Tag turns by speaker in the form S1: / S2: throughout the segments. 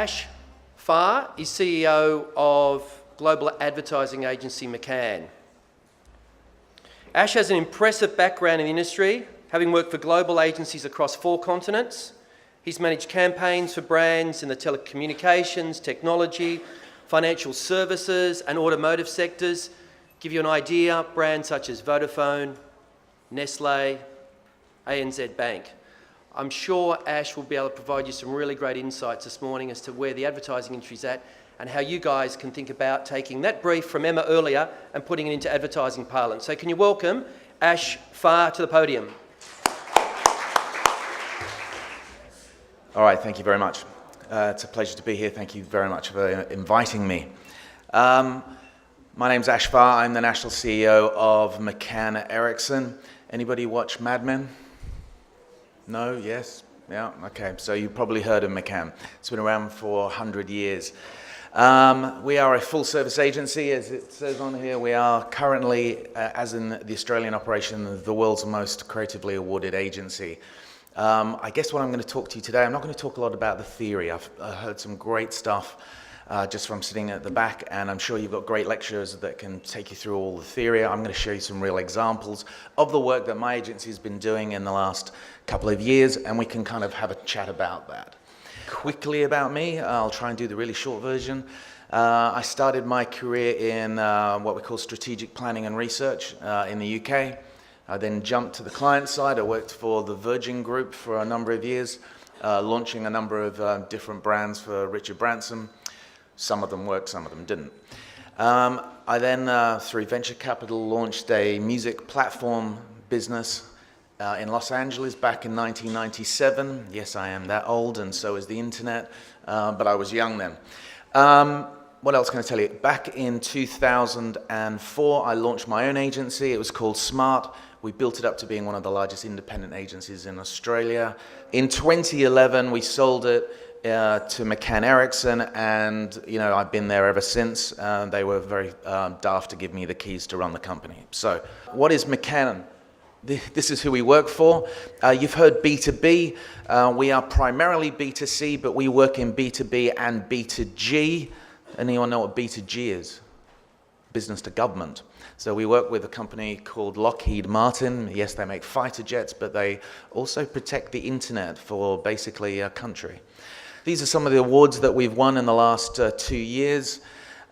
S1: Ash Farr is CEO of global advertising agency McCann. Ash has an impressive background in the industry, having worked for global agencies across 4 continents. He's managed campaigns for brands in the telecommunications, technology, financial services and automotive sectors. Give you an idea, brands such as Vodafone, Nestle, ANZ Bank. I'm sure Ash will be able to provide you some really great insights this morning as to where the advertising industry is at and how you guys can think about taking that brief from Emma earlier and putting it into advertising parlance. So can you welcome Ash Farr to the podium?
S2: All right, thank you very much. It's a pleasure to be here. Thank you very much for inviting me. My name's Ash Farr. I'm the national CEO of McCann Erickson. Anybody watch Mad Men? No? Yes? Yeah? Okay. So you've probably heard of McCann. It's been around for 100 years. We are a full-service agency, as it says on here. We are currently, as in the Australian operation, the world's most creatively awarded agency. I guess what I'm going to talk to you today, I'm not going to talk a lot about the theory. I've heard some great stuff just from sitting at the back, and I'm sure you've got great lecturers that can take you through all the theory. I'm going to show you some real examples of the work that my agency has been doing in the last couple of years, and we can kind of have a chat about that. Quickly about me, I'll try and do the really short version. I started my career in what we call strategic planning and research in the UK. I then jumped to the client side. I worked for the Virgin Group for a number of years, launching a number of different brands for Richard Branson. Some of them worked, some of them didn't. I then, through venture capital, launched a music platform business in Los Angeles back in 1997. Yes, I am that old, and so is the internet, but I was young then. What else can I tell you? Back in 2004, I launched my own agency. It was called Smart. We built it up to being one of the largest independent agencies in Australia. In 2011, we sold it to McCann Erickson, and I've been there ever since. They were very daft to give me the keys to run the company. So, what is McCann? This is who we work for. You've heard B2B. We are primarily B2C, but we work in B2B and B2G. Anyone know what B2G is? Business to government. So we work with a company called Lockheed Martin. Yes, they make fighter jets, but they also protect the internet for basically a country. These are some of the awards that we've won in the last 2 years.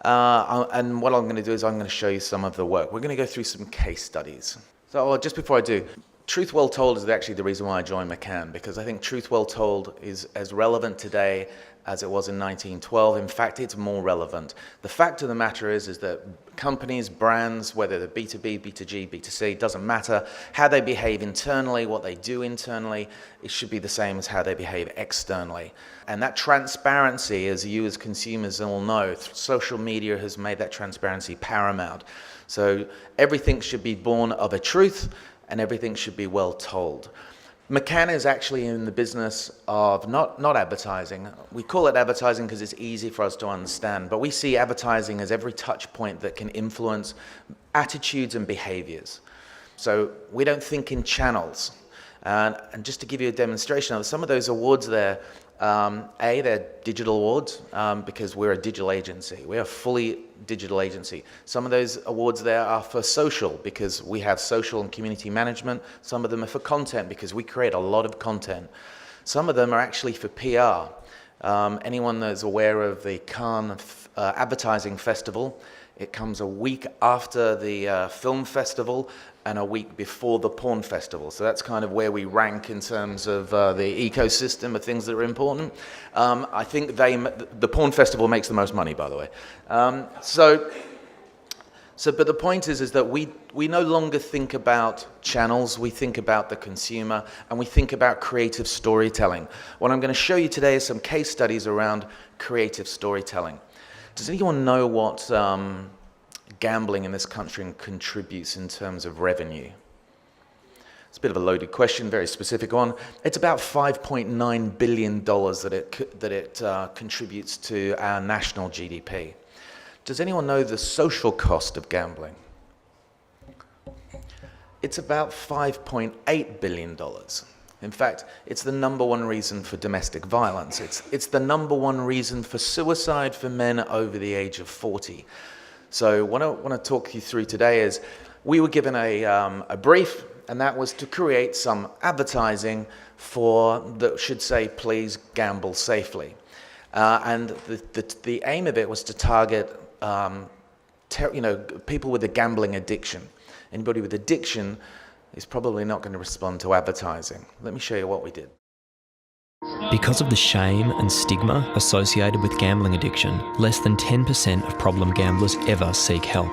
S2: And what I'm going to do is I'm going to show you some of the work. We're going to go through some case studies. So just before I do, truth well told is actually the reason why I joined McCann, because I think truth well told is as relevant today as it was in 1912. In fact, it's more relevant. The fact of the matter is that companies, brands, whether they're B2B, B2G, B2C, doesn't matter how they behave internally, what they do internally, it should be the same as how they behave externally. And that transparency, as you as consumers all know, social media has made that transparency paramount. So everything should be born of a truth, and everything should be well told. McCann is actually in the business of not advertising. We call it advertising because it's easy for us to understand, but we see advertising as every touch point that can influence attitudes and behaviors. So we don't think in channels. And just to give you a demonstration of some of those awards there, they're digital awards because we're a digital agency. We're a fully digital agency. Some of those awards there are for social because we have social and community management. Some of them are for content because we create a lot of content. Some of them are actually for PR. Anyone that's aware of the Cannes Advertising Festival, it comes a week after the film festival and a week before the porn festival. So that's kind of where we rank in terms of the ecosystem of things that are important. I think the porn festival makes the most money, by the way. But the point is that we no longer think about channels, we think about the consumer, and we think about creative storytelling. What I'm going to show you today is some case studies around creative storytelling. Does anyone know what gambling in this country contributes in terms of revenue? It's a bit of a loaded question, very specific one. It's about $5.9 billion that it contributes to our national GDP. Does anyone know the social cost of gambling? It's about $5.8 billion. In fact, it's the #1 reason for domestic violence. It's the #1 reason for suicide for men over the age of 40. So what I want to talk you through today is we were given a brief, and that was to create some advertising that should say, please gamble safely. And the aim of it was to target people with a gambling addiction. Anybody with addiction is probably not going to respond to advertising. Let me show you what we did.
S3: Because of the shame and stigma associated with gambling addiction, less than 10% of problem gamblers ever seek help.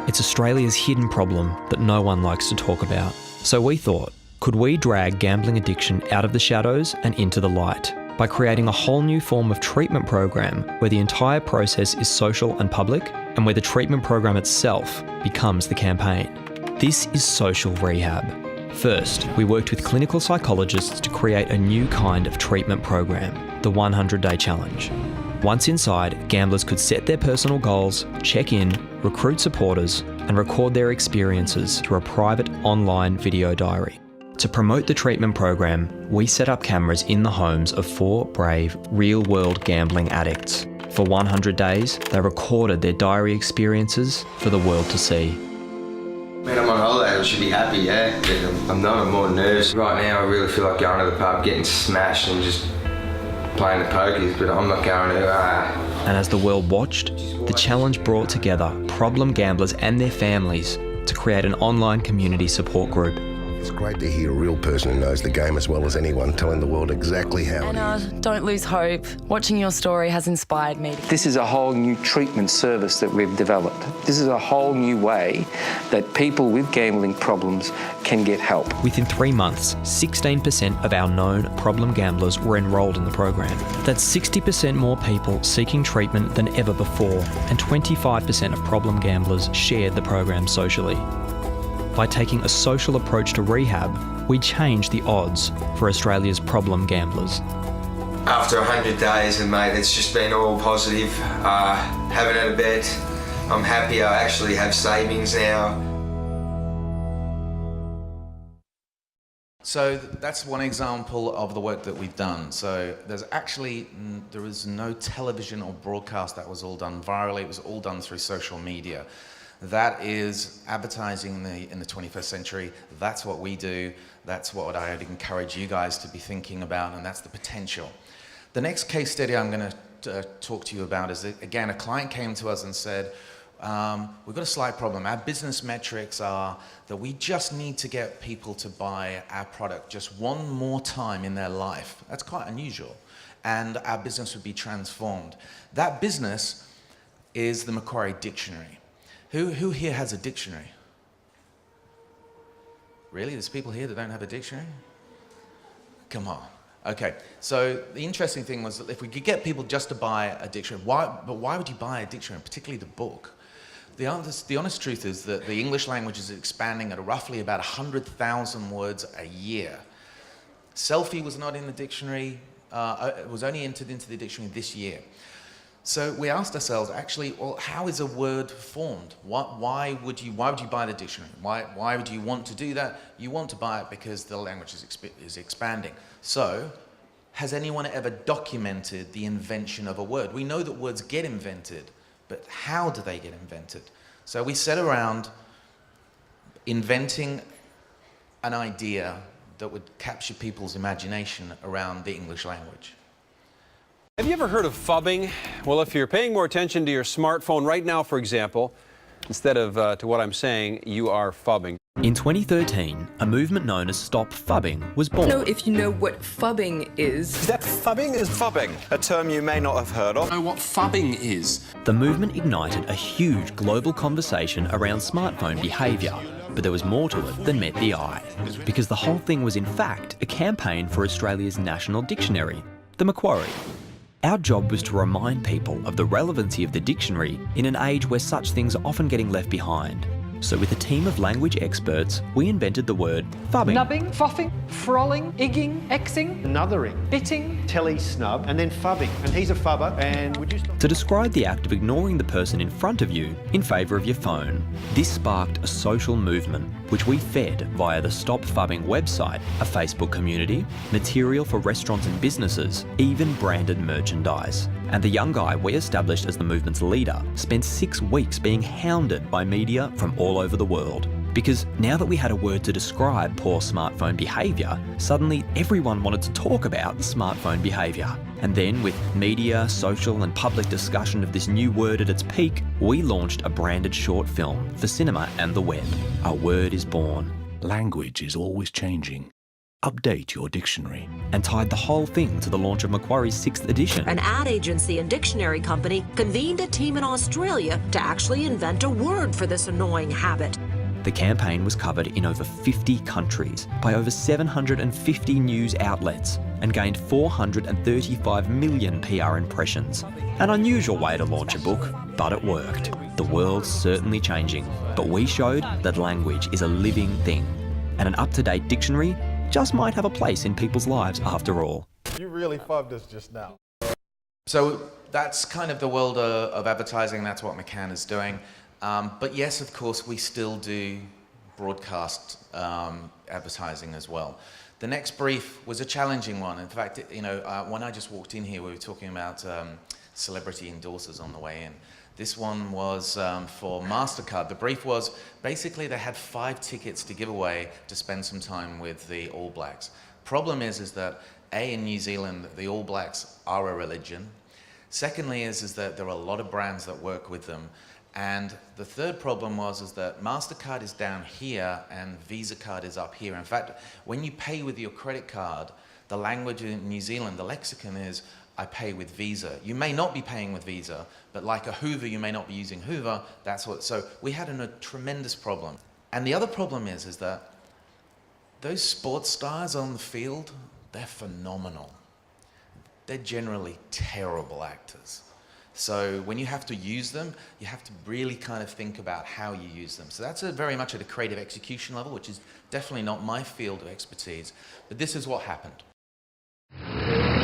S3: It's Australia's hidden problem that no one likes to talk about. So we thought, could we drag gambling addiction out of the shadows and into the light by creating a whole new form of treatment program where the entire process is social and public, and where the treatment program itself becomes the campaign. This is social rehab. First, we worked with clinical psychologists to create a new kind of treatment program, the 100-day challenge. Once inside, gamblers could set their personal goals, check in, recruit supporters, and record their experiences through a private online video diary. To promote the treatment program, we set up cameras in the homes of 4 brave, real-world gambling addicts. For 100 days, they recorded their diary experiences for the world to see.
S4: When I'm on holiday, I should be happy, yeah. But I'm not, I'm more nervous. Right now, I really feel like going to the pub, getting smashed and just playing the pokies, but I'm not going to.
S3: And as the world watched, the challenge brought together problem gamblers and their families to create an online community support group.
S5: It's great to hear a real person who knows the game as well as anyone telling the world exactly how it is.
S6: Don't lose hope. Watching your story has inspired me.
S7: This is a whole new treatment service that we've developed. This is a whole new way that people with gambling problems can get help.
S3: Within 3 months, 16% of our known problem gamblers were enrolled in the program. That's 60% more people seeking treatment than ever before, and 25% of problem gamblers shared the program socially. By taking a social approach to rehab, we changed the odds for Australia's problem gamblers.
S4: After 100 days, and mate, it's just been all positive. Haven't had a bet. I'm happy I actually have savings now.
S2: So that's one example of the work that we've done. So there is no television or broadcast. That was all done virally. It was all done through social media. That is advertising in the 21st century. That's what we do. That's what I'd encourage you guys to be thinking about, and that's the potential. The next case study I'm going to talk to you about is, again, a client came to us and said, we've got a slight problem. Our business metrics are that we just need to get people to buy our product just one more time in their life. That's quite unusual. And our business would be transformed. That business is the Macquarie Dictionary. Who here has a dictionary? Really? There's people here that don't have a dictionary? Come on. Okay, so the interesting thing was that if we could get people just to buy a dictionary, why would you buy a dictionary, particularly the book? The honest truth is that the English language is expanding at roughly about 100,000 words a year. Selfie was not in the dictionary, it was only entered into the dictionary this year. So we asked ourselves, actually, well, how is a word formed? Why would you buy the dictionary? Why would you want to do that? You want to buy it because the language is expanding. So, has anyone ever documented the invention of a word? We know that words get invented, but how do they get invented? So we set around inventing an idea that would capture people's imagination around the English language.
S8: Have you ever heard of phubbing? Well, if you're paying more attention to your smartphone right now, for example, instead of to what I'm saying, you are phubbing.
S3: In 2013, a movement known as Stop Phubbing was born.
S9: I don't know if you know what phubbing is.
S10: That phubbing is phubbing, a term you may not have heard of.
S11: Know what phubbing is?
S3: The movement ignited a huge global conversation around smartphone behaviour, but there was more to it than met the eye. Because the whole thing was in fact a campaign for Australia's national dictionary, the Macquarie. Our job was to remind people of the relevancy of the dictionary in an age where such things are often getting left behind. So with a team of language experts, we invented the word phubbing.
S11: Nubbing, foffing, frolling, igging, exing,
S12: Anothering,
S11: bitting,
S12: telly-snub, and then phubbing. And he's a phubber, and would you stop?
S3: To describe the act of ignoring the person in front of you in favour of your phone. This sparked a social movement, which we fed via the Stop Phubbing website, a Facebook community, material for restaurants and businesses, even branded merchandise. And the young guy we established as the movement's leader spent 6 weeks being hounded by media from all over the world. Because now that we had a word to describe poor smartphone behaviour, suddenly everyone wanted to talk about smartphone behaviour. And then with media, social and public discussion of this new word at its peak, we launched a branded short film for cinema and the web. A word is born.
S13: Language is always changing. Update your dictionary.
S3: And tied the whole thing to the launch of Macquarie's 6th edition.
S14: An ad agency and dictionary company convened a team in Australia to actually invent a word for this annoying habit.
S3: The campaign was covered in over 50 countries by over 750 news outlets and gained 435 million PR impressions. An unusual way to launch a book, but it worked. The world's certainly changing, but we showed that language is a living thing, and an up-to-date dictionary just might have a place in people's lives after all.
S15: You really phubbed us just now.
S2: So that's kind of the world of advertising. That's what McCann is doing. But yes, of course, we still do broadcast advertising as well. The next brief was a challenging one. In fact, when I just walked in here, we were talking about celebrity endorsers on the way in. This one was for MasterCard. The brief was basically they had 5 tickets to give away to spend some time with the All Blacks. Problem is that in New Zealand, the All Blacks are a religion. Secondly is that there are a lot of brands that work with them. And the third problem was that MasterCard is down here and Visa card is up here. In fact, when you pay with your credit card, the language in New Zealand, the lexicon is, I pay with Visa. You may not be paying with Visa, but like a Hoover, you may not be using Hoover. That's what. So we had a tremendous problem. And the other problem is that those sports stars on the field, they're phenomenal. They're generally terrible actors. So when you have to use them, you have to really kind of think about how you use them. So that's very much at a creative execution level, which is definitely not my field of expertise. But this is what happened.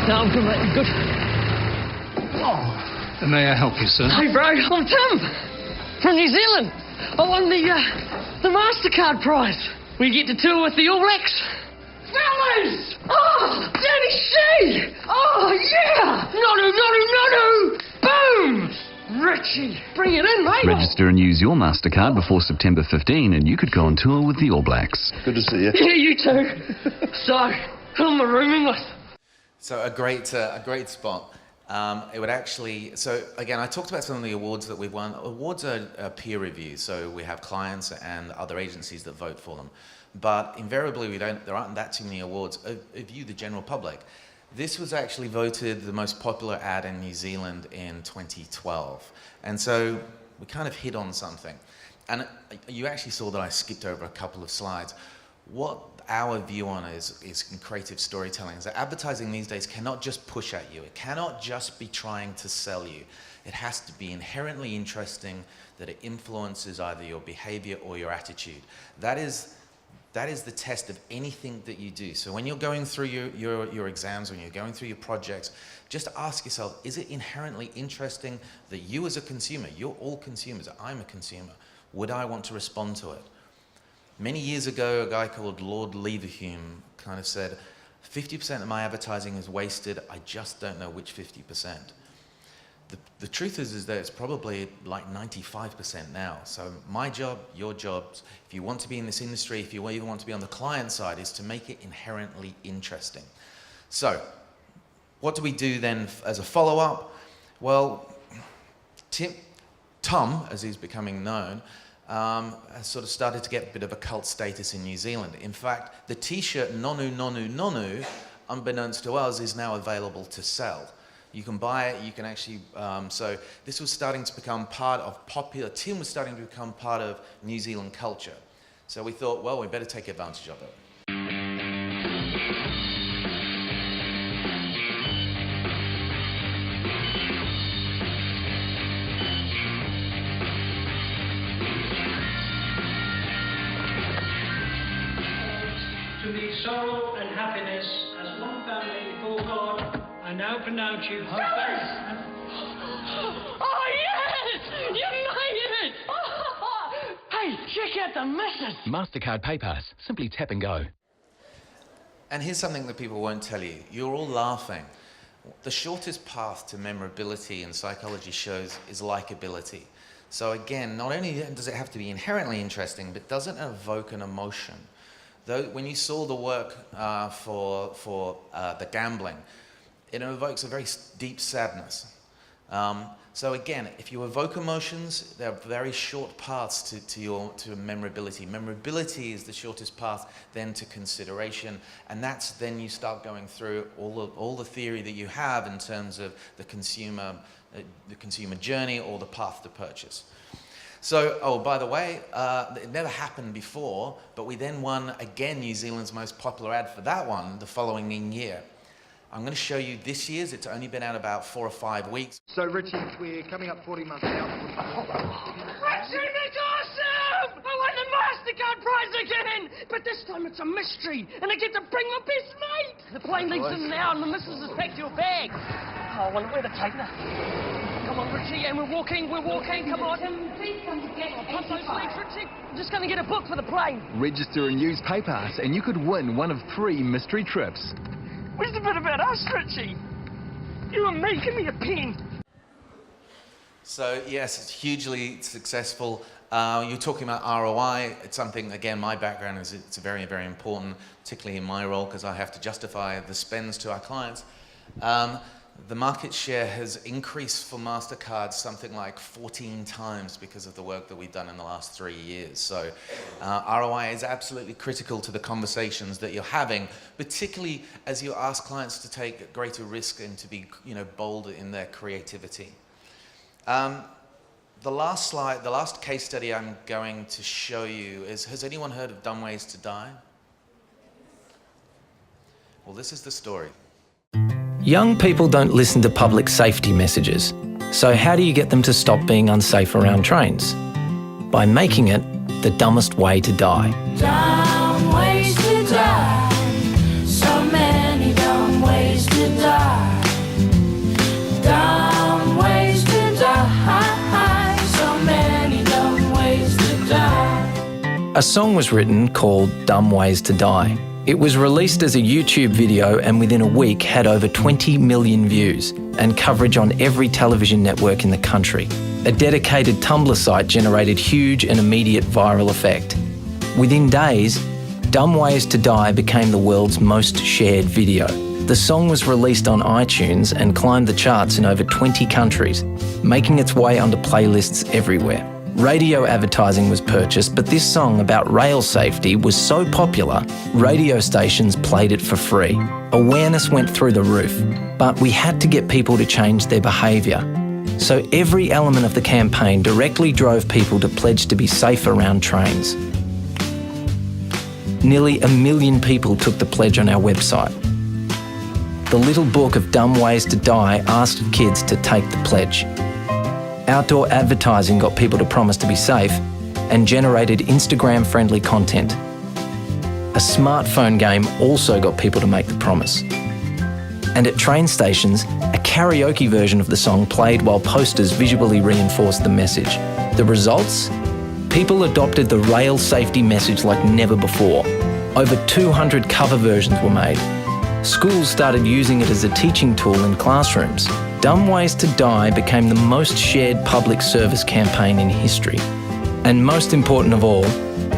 S11: No, I'm good, mate. I'm good.
S16: Oh, may I help you, sir?
S11: Hey, bro. I'm Tim from New Zealand. I won the MasterCard Prize. We get to tour with the All Blacks. Fellas! Oh, Danny C! Oh, yeah! No! Boom! Richie, bring it in, mate.
S17: Register and use your MasterCard before September 15 and you could go on tour with the All Blacks.
S15: Good to see you.
S11: Yeah, you too. So, who am I rooming with?
S2: So a great spot. It would actually, so again, I talked about some of the awards that we've won. Awards are peer review, so we have clients and other agencies that vote for them. But invariably, there aren't that too many awards of you, the general public. This was actually voted the most popular ad in New Zealand in 2012. And so we kind of hit on something. And you actually saw that I skipped over a couple of slides. What our view on is in creative storytelling is that advertising these days cannot just push at you. It cannot just be trying to sell you. It has to be inherently interesting, that it influences either your behavior or your attitude. That is the test of anything that you do. So when you're going through your exams, when you're going through your projects, just ask yourself, is it inherently interesting that you as a consumer, you're all consumers, I'm a consumer, would I want to respond to it? Many years ago, a guy called Lord Leverhulme kind of said, 50% of my advertising is wasted, I just don't know which 50%. The truth is that it's probably like 95% now. So my job, your jobs, if you want to be in this industry, if you even want to be on the client side, is to make it inherently interesting. So what do we do then as a follow-up? Well, Tom, as he's becoming known, has sort of started to get a bit of a cult status in New Zealand. In fact, the t-shirt Nonu Nonu Nonu, unbeknownst to us, is now available to sell. You can buy it, you can actually, so this was starting to become part of Tim was starting to become part of New Zealand culture. So we thought, well, we better take advantage of it.
S11: sorrow and happiness as one family before God, I now pronounce you husband.
S16: Oh, yes! You made it!
S11: Hey, check out the missus!
S17: Mastercard PayPass. Simply tap and go.
S2: And here's something that people won't tell you. You're all laughing. The shortest path to memorability in psychology shows is likability. So again, not only does it have to be inherently interesting, but does it evoke an emotion? Though when you saw the work for the gambling, it evokes a very deep sadness. So again, if you evoke emotions, there are very short paths to memorability. Memorability is the shortest path then to consideration, and that's then you start going through all the theory that you have in terms of the consumer journey or the path to purchase. So, oh, by the way, it never happened before, but we then won again New Zealand's most popular ad for that one the following year. I'm going to show you this year's. It's only been out about 4 or 5 weeks.
S12: So, Richie, we're coming up 40 months out.
S16: Richie, that's awesome! I won the MasterCard Prize again! But this time it's a mystery, and I get to bring my best mate! The plane leaves in now, and the missus has packed your bag. Oh, I wonder where to take her. Come on, Richie, and we're walking, come on.
S11: Please come to get
S16: Pump those legs, Richie. I'm just going to get a book for the plane.
S17: Register and use PayPass, and you could win one of 3 mystery trips.
S16: Where's the bit about us, Richie? You and me, give me a pen.
S2: So yes, it's hugely successful. You're talking about ROI. It's something, again, my background is it's very, very important, particularly in my role because I have to justify the spends to our clients. The market share has increased for MasterCard something like 14 times because of the work that we've done in the last 3 years. So ROI is absolutely critical to the conversations that you're having, particularly as you ask clients to take greater risk and to be, bolder in their creativity. The last slide, the last case study I'm going to show you is, has anyone heard of Dumb Ways to Die? Well, this is the story.
S3: Young people don't listen to public safety messages, so how do you get them to stop being unsafe around trains? By making it the dumbest way to die.
S16: Dumb ways to die. So many dumb ways to die. Dumb ways to die. So many dumb ways to die.
S3: A song was written called Dumb Ways to Die. It was released as a YouTube video and within a week had over 20 million views and coverage on every television network in the country. A dedicated Tumblr site generated huge and immediate viral effect. Within days, Dumb Ways to Die became the world's most shared video. The song was released on iTunes and climbed the charts in over 20 countries, making its way onto playlists everywhere. Radio advertising was purchased, but this song about rail safety was so popular, radio stations played it for free. Awareness went through the roof, but we had to get people to change their behaviour. So every element of the campaign directly drove people to pledge to be safe around trains. Nearly 1 million people took the pledge on our website. The little book of Dumb Ways to Die asked kids to take the pledge. Outdoor advertising got people to promise to be safe and generated Instagram-friendly content. A smartphone game also got people to make the promise. And at train stations, a karaoke version of the song played while posters visually reinforced the message. The results? People adopted the rail safety message like never before. Over 200 cover versions were made. Schools started using it as a teaching tool in classrooms. Dumb Ways to Die became the most shared public service campaign in history. And most important of all,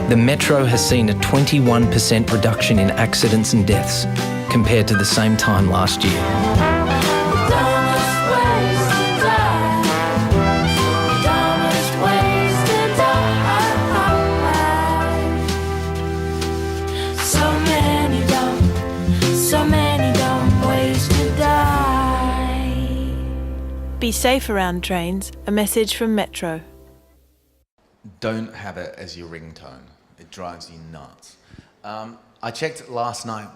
S3: the Metro has seen a 21% reduction in accidents and deaths compared to the same time last year.
S18: Be safe around trains, a message from Metro.
S2: Don't have it as your ringtone. It drives you nuts. I checked last night.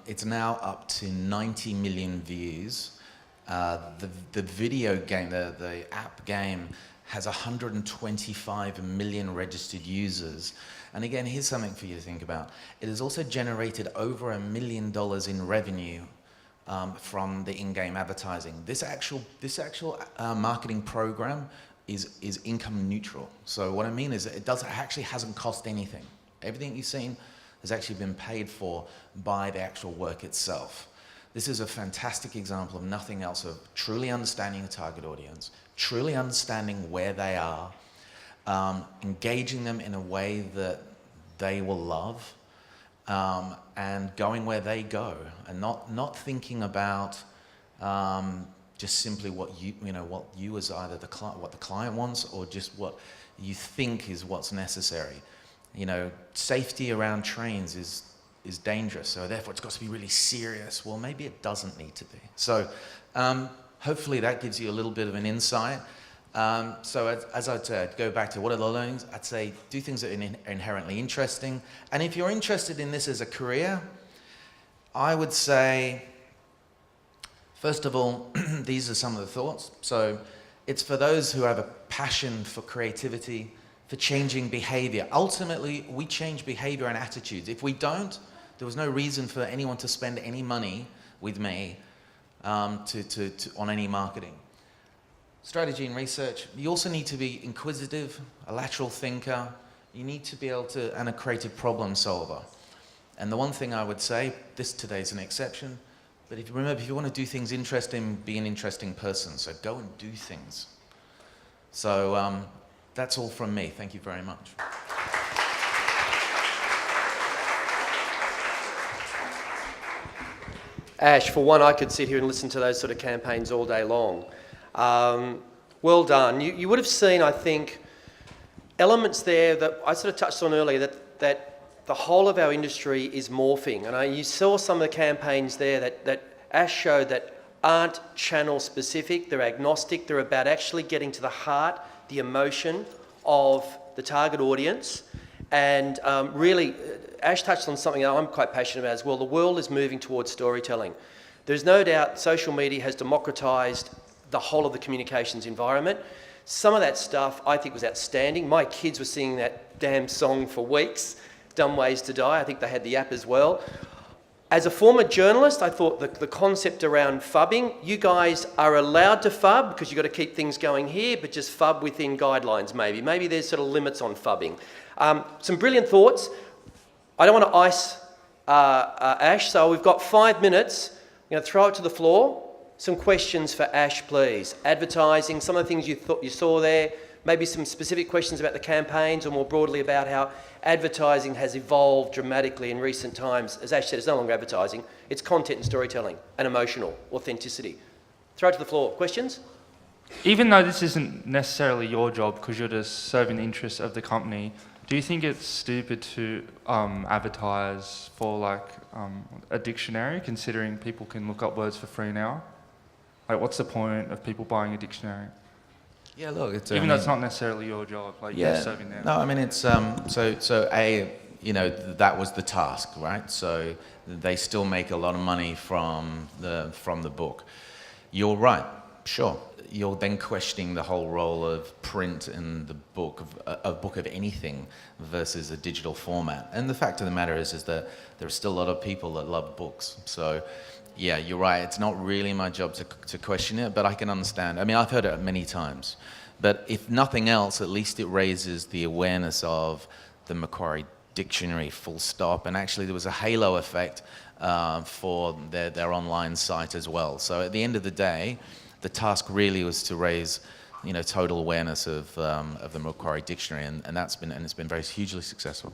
S2: It's now up to 90 million views. The video game, the app game, has 125 million registered users. And again, here's something for you to think about. It has also generated over $1 million in revenue from the in-game advertising. This actual marketing program is income neutral. So what I mean is it actually hasn't cost anything. Everything you've seen has actually been paid for by the actual work itself. This is a fantastic example of nothing else, of truly understanding a target audience, truly understanding where they are, engaging them in a way that they will love, and going where they go, and not thinking about just simply what you as either what the client wants, or just what you think is what's necessary. Safety around trains is dangerous, so therefore it's got to be really serious. Well, maybe it doesn't need to be. So hopefully that gives you a little bit of an insight. So as I'd said, go back to what are the learnings? I'd say do things that are inherently interesting. And if you're interested in this as a career, I would say, first of all, these are some of the thoughts. So it's for those who have a passion for creativity, for changing behavior. Ultimately, we change behavior and attitudes. If we don't, there was no reason for anyone to spend any money with me on any marketing. Strategy and research. You also need to be inquisitive, a lateral thinker. You need to be able to, and a creative problem solver. And the one thing I would say, today's an exception, but if you want to do things interesting, be an interesting person. So go and do things. So that's all from me. Thank you very much.
S1: Ash, for one, I could sit here and listen to those sort of campaigns all day long. Well done. You would have seen, I think, elements there that I sort of touched on earlier, that the whole of our industry is morphing. And you saw some of the campaigns there that Ash showed that aren't channel specific, they're agnostic, they're about actually getting to the heart, the emotion of the target audience. And really, Ash touched on something that I'm quite passionate about as well. The world is moving towards storytelling. There's no doubt social media has democratised the whole of the communications environment. Some of that stuff I think was outstanding. My kids were singing that damn song for weeks, Dumb Ways to Die. I think they had the app as well. As a former journalist, I thought the concept around phubbing, you guys are allowed to phub because you've got to keep things going here, but just phub within guidelines maybe. Maybe there's sort of limits on phubbing. Some brilliant thoughts. I don't want to ice Ash, so we've got 5 minutes. I'm going to throw it to the floor. Some questions for Ash, please. Advertising, some of the things you saw there, maybe some specific questions about the campaigns, or more broadly about how advertising has evolved dramatically in recent times. As Ash said, it's no longer advertising, it's content and storytelling and emotional authenticity. Throw it to the floor. Questions?
S19: Even though this isn't necessarily your job because you're just serving the interests of the company, do you think it's stupid to advertise for a dictionary, considering people can look up words for free now? What's the point of people buying a dictionary?
S2: Yeah, look, it's
S19: even though it's not necessarily your job, you're serving them.
S2: No, I mean it's that was the task, right? So they still make a lot of money from the book. You're right, sure. You're then questioning the whole role of print in the book of anything versus a digital format. And the fact of the matter is that there are still a lot of people that love books. So yeah, you're right. It's not really my job to question it, but I can understand. I mean, I've heard it many times. But if nothing else, at least it raises the awareness of the Macquarie Dictionary, full stop. And actually, there was a halo effect for their online site as well. So at the end of the day, the task really was to raise, total awareness of the Macquarie Dictionary, and it's been very hugely successful.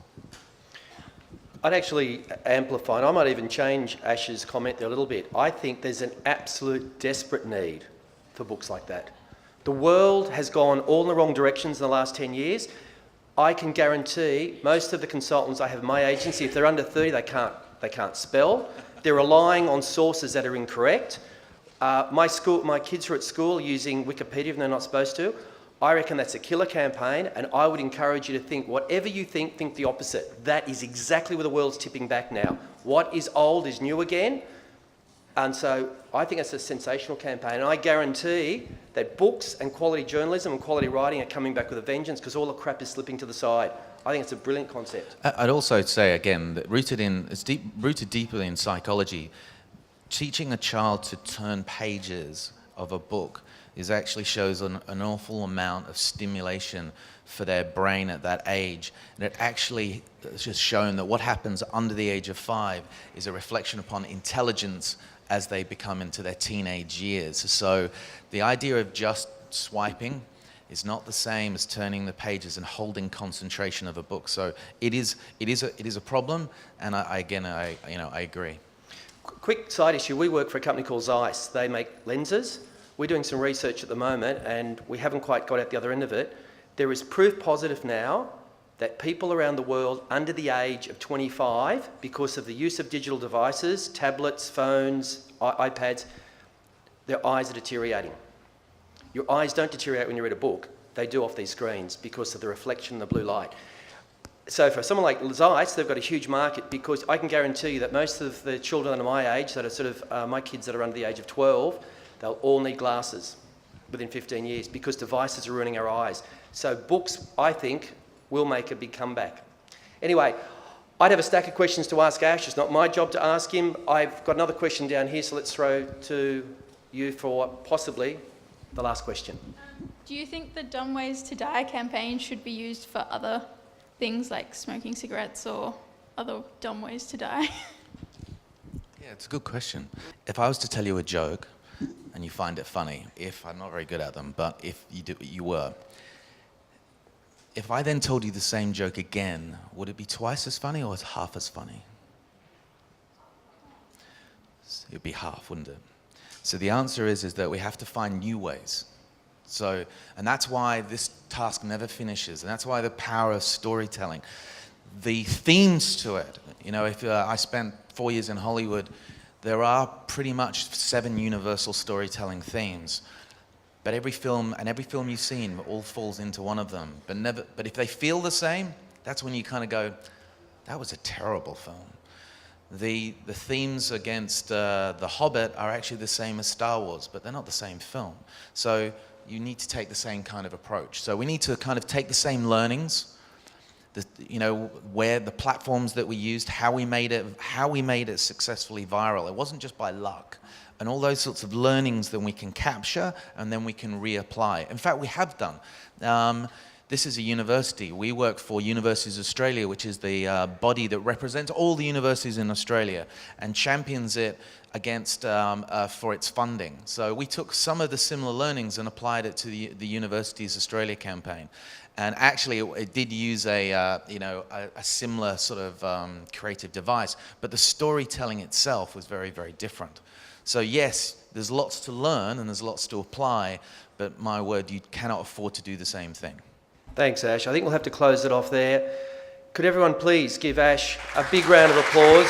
S1: I'd actually amplify, and I might even change Ash's comment there a little bit. I think there's an absolute desperate need for books like that. The world has gone all in the wrong directions in the last 10 years. I can guarantee most of the consultants I have in my agency, if they're under 30, they can't spell. They're relying on sources that are incorrect. My kids are at school using Wikipedia and they're not supposed to. I reckon that's a killer campaign, and I would encourage you to think, whatever you think the opposite. That is exactly where the world's tipping back now. What is old is new again. And so I think it's a sensational campaign, and I guarantee that books and quality journalism and quality writing are coming back with a vengeance because all the crap is slipping to the side. I think it's a brilliant concept.
S2: I'd also say, again, that rooted deeply in psychology, teaching a child to turn pages of a book actually shows an awful amount of stimulation for their brain at that age. And it actually has just shown that what happens under the age of 5 is a reflection upon intelligence as they become into their teenage years. So the idea of just swiping is not the same as turning the pages and holding concentration of a book. So it is a problem, and I agree.
S1: Quick side issue, we work for a company called Zeiss. They make lenses. We're doing some research at the moment, and we haven't quite got out the other end of it. There is proof positive now that people around the world under the age of 25, because of the use of digital devices, tablets, phones, iPads, their eyes are deteriorating. Your eyes don't deteriorate when you read a book. They do off these screens because of the reflection of the blue light. So for someone like Zeiss, they've got a huge market because I can guarantee you that most of the children under my age, that are sort of my kids that are under the age of 12, they'll all need glasses within 15 years because devices are ruining our eyes. So books, I think, will make a big comeback. Anyway, I'd have a stack of questions to ask Ash. It's not my job to ask him. I've got another question down here, so let's throw to you for possibly the last question.
S20: Do you think the Dumb Ways to Die campaign should be used for other things like smoking cigarettes or other dumb ways to die?
S2: Yeah, it's a good question. If I was to tell you a joke and you find it funny, I'm not very good at them, but if you were, if I then told you the same joke again, would it be twice as funny or half as funny? It would be half, wouldn't it? So the answer is that we have to find new ways. So, and that's why this task never finishes, and that's why the power of storytelling. The themes to it, if I spent 4 years in Hollywood, there are pretty much 7 universal storytelling themes. But every film you've seen all falls into one of them. But if they feel the same, that's when you kind of go, that was a terrible film. The themes against The Hobbit are actually the same as Star Wars, but they're not the same film. So you need to take the same kind of approach. So we need to kind of take the same learnings, where the platforms that we used, how we made it successfully viral. It wasn't just by luck. And all those sorts of learnings that we can capture and then we can reapply. In fact, we have done. This is a university. We work for Universities Australia, which is the body that represents all the universities in Australia and champions it against for its funding. So we took some of the similar learnings and applied it to the Universities Australia campaign. And actually, it did use a similar sort of creative device, but the storytelling itself was very, very different. So yes, there's lots to learn and there's lots to apply, but my word, you cannot afford to do the same thing.
S1: Thanks, Ash. I think we'll have to close it off there. Could everyone please give Ash a big round of applause?